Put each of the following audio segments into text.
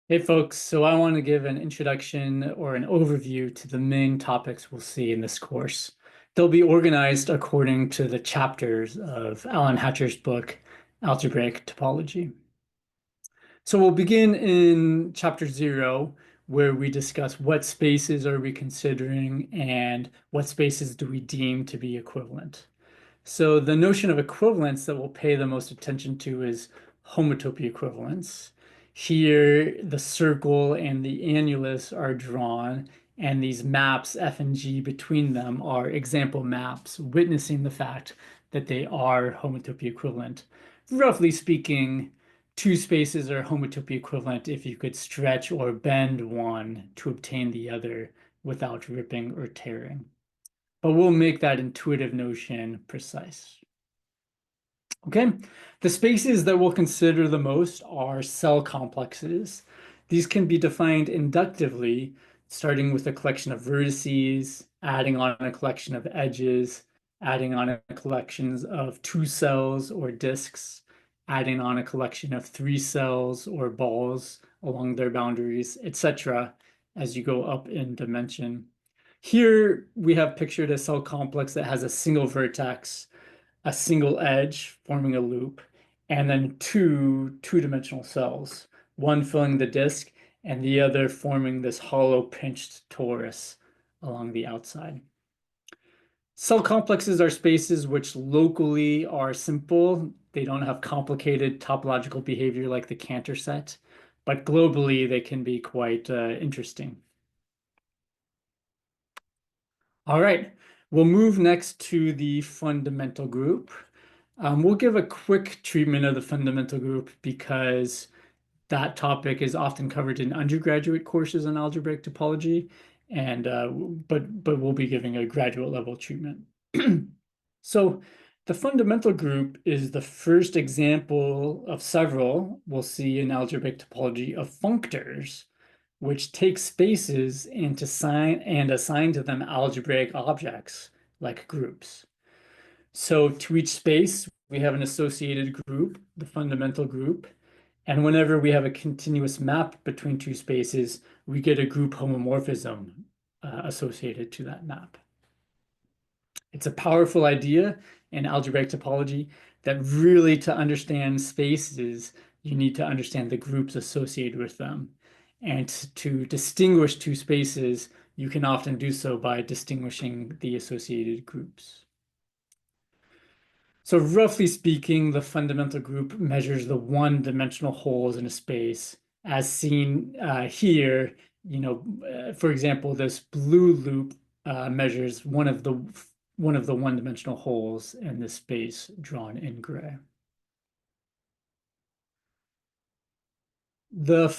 Hey folks, so I want to give an introduction or an overview to the main topics we'll see in this course. They'll be organized according to the chapters of Alan Hatcher's book, Algebraic Topology. So we'll begin in chapter 0, where we discuss what spaces are we considering and what spaces do we deem to be equivalent. So the notion of equivalence that we'll pay the most attention to is homotopy equivalence. Here, the circle and the annulus are drawn, and these maps, F and G, between them are example maps witnessing the fact that they are homotopy equivalent. Roughly speaking, two spaces are homotopy equivalent if you could stretch or bend one to obtain the other without ripping or tearing, but we'll make that intuitive notion precise. Okay, the spaces that we'll consider the most are cell complexes. These can be defined inductively, starting with a collection of vertices, adding on a collection of edges, adding on a collections of two cells or disks, adding on a collection of three cells or balls along their boundaries, etc., as you go up in dimension. Here we have pictured a cell complex that has a single vertex, a single edge forming a loop, and then two-dimensional cells, one filling the disk and the other forming this hollow pinched torus along the outside. Cell complexes are spaces which locally are simple. They don't have complicated topological behavior like the Cantor set, but globally they can be quite interesting. All right, we'll move next to the fundamental group. We'll give a quick treatment of the fundamental group because that topic is often covered in undergraduate courses on algebraic topology, and but we'll be giving a graduate level treatment. So the fundamental group is the first example of several we'll see in algebraic topology of functors, which take spaces and assign to them algebraic objects like groups. So to each space, we have an associated group, the fundamental group. And whenever we have a continuous map between two spaces, we get a group homomorphism associated to that map. It's a powerful idea in algebraic topology that really to understand spaces, you need to understand the groups associated with them. And to distinguish two spaces, you can often do so by distinguishing the associated groups. So roughly speaking, the fundamental group measures the one-dimensional holes in a space as seen here. For example, this blue loop measures one of the one-dimensional holes in this space drawn in gray. The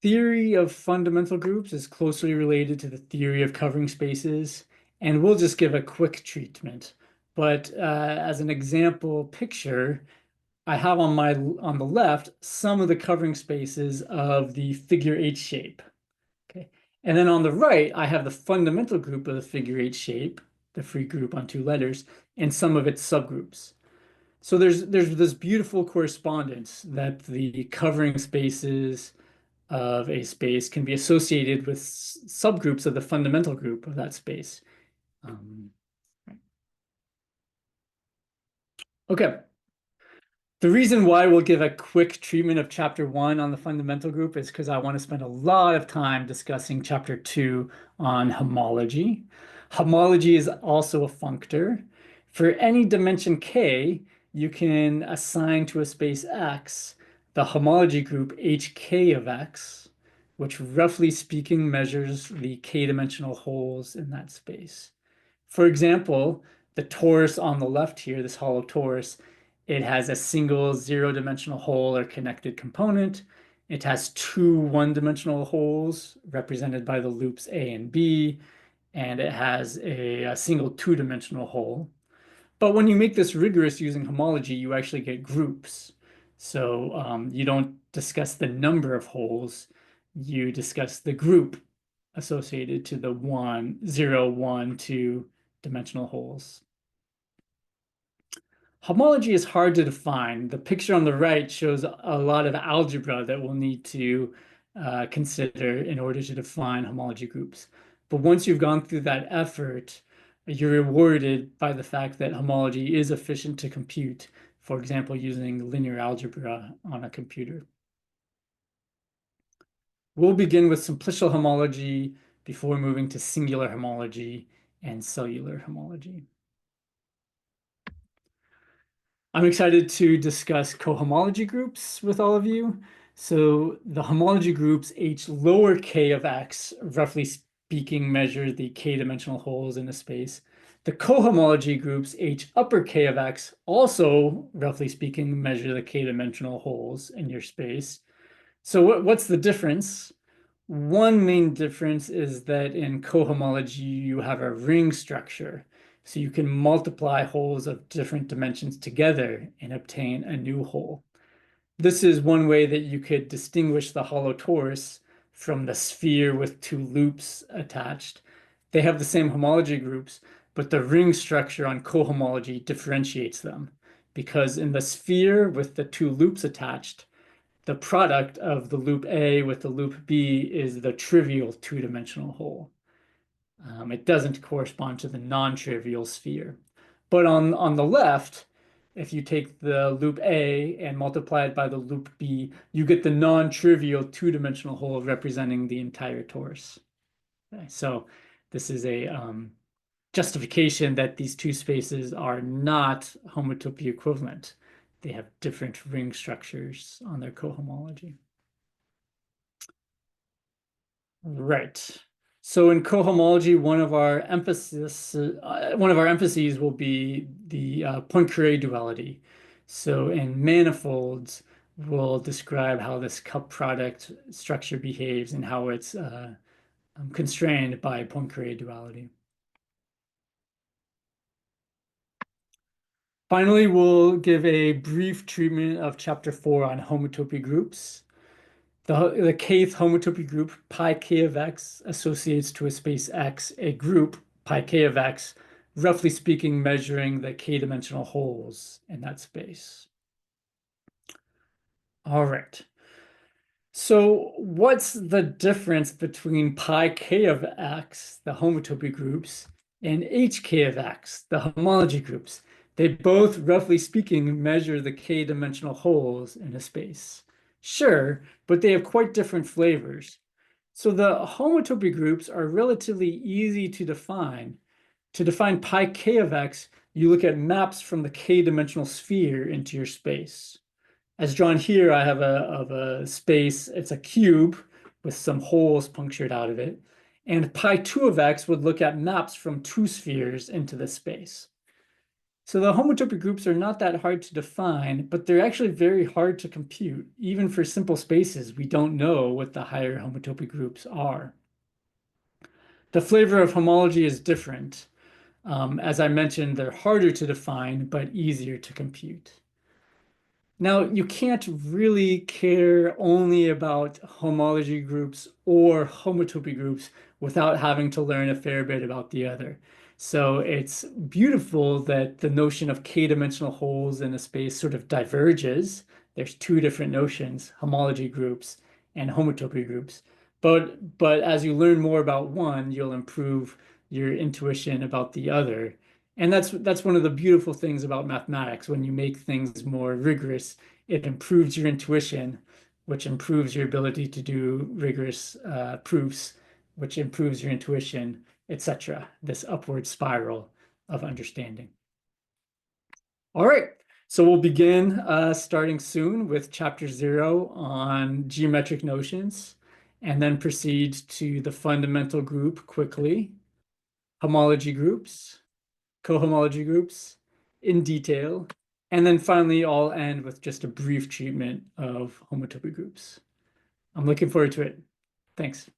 theory of fundamental groups is closely related to the theory of covering spaces, and we'll just give a quick treatment. But as an example picture, I have on the left some of the covering spaces of the figure eight shape. Okay. And then on the right, I have the fundamental group of the figure eight shape, the free group on two letters, and some of its subgroups. So there's this beautiful correspondence that the covering spaces of a space can be associated with subgroups of the fundamental group of that space. Okay. The reason why we'll give a quick treatment of chapter 1 on the fundamental group is because I want to spend a lot of time discussing chapter 2 on homology. Homology is also a functor. For any dimension k, you can assign to a space X the homology group HK of X, which roughly speaking measures the k-dimensional holes in that space. For example, the torus on the left here, this hollow torus, it has a single zero-dimensional hole or connected component. It has two one-dimensional holes represented by the loops A and B, and it has a single two-dimensional hole. But when you make this rigorous using homology, you actually get groups. So you don't discuss the number of holes, you discuss the group associated to the 1, 0, 1, 2 dimensional holes. Homology is hard to define. The picture on the right shows a lot of algebra that we'll need to consider in order to define homology groups. But once you've gone through that effort, you're rewarded by the fact that homology is efficient to compute, for example, using linear algebra on a computer. We'll begin with simplicial homology before moving to singular homology and cellular homology. I'm excited to discuss cohomology groups with all of you. So the homology groups H lower k of x, roughly speaking, measure the k-dimensional holes in a space. The cohomology groups H upper k of x, also, roughly speaking, measure the k-dimensional holes in your space. So what's the difference? One main difference is that in cohomology, you have a ring structure. So you can multiply holes of different dimensions together and obtain a new hole. This is one way that you could distinguish the hollow torus from the sphere with two loops attached. They have the same homology groups, but the ring structure on cohomology differentiates them, because in the sphere with the two loops attached, the product of the loop A with the loop B is the trivial two-dimensional hole. It doesn't correspond to the non-trivial sphere. But on the left, if you take the loop A and multiply it by the loop B, you get the non-trivial two-dimensional hole representing the entire torus. Okay, so this is a justification that these two spaces are not homotopy equivalent. They have different ring structures on their cohomology. Right. So in cohomology, one of our emphases will be the Poincare duality. So in manifolds, we'll describe how this cup product structure behaves and how it's constrained by Poincare duality. Finally, we'll give a brief treatment of chapter 4 on homotopy groups. The kth homotopy group pi k of x associates to a space X a group pi k of x, roughly speaking, measuring the k-dimensional holes in that space. All right. So what's the difference between pi k of x, the homotopy groups, and hk of x, the homology groups? They both, roughly speaking, measure the k-dimensional holes in a space. Sure, but they have quite different flavors. So the homotopy groups are relatively easy to define. To define pi k of x, you look at maps from the k-dimensional sphere into your space. As drawn here, I have a space, it's a cube with some holes punctured out of it. And pi 2 of x would look at maps from two spheres into the space. So the homotopy groups are not that hard to define, but they're actually very hard to compute. Even for simple spaces, we don't know what the higher homotopy groups are. The flavor of homology is different. As I mentioned, they're harder to define, but easier to compute. Now, you can't really care only about homology groups or homotopy groups without having to learn a fair bit about the other. So it's beautiful that the notion of k-dimensional holes in a space sort of diverges. There's two different notions, homology groups and homotopy groups. But as you learn more about one, you'll improve your intuition about the other. And that's one of the beautiful things about mathematics. When you make things more rigorous, it improves your intuition, which improves your ability to do rigorous proofs, which improves your intuition, etc. This upward spiral of understanding. All right, so we'll begin starting soon with chapter 0 on geometric notions, and then proceed to the fundamental group quickly, homology groups, cohomology groups in detail, and then finally I'll end with just a brief treatment of homotopy groups. I'm looking forward to it. Thanks.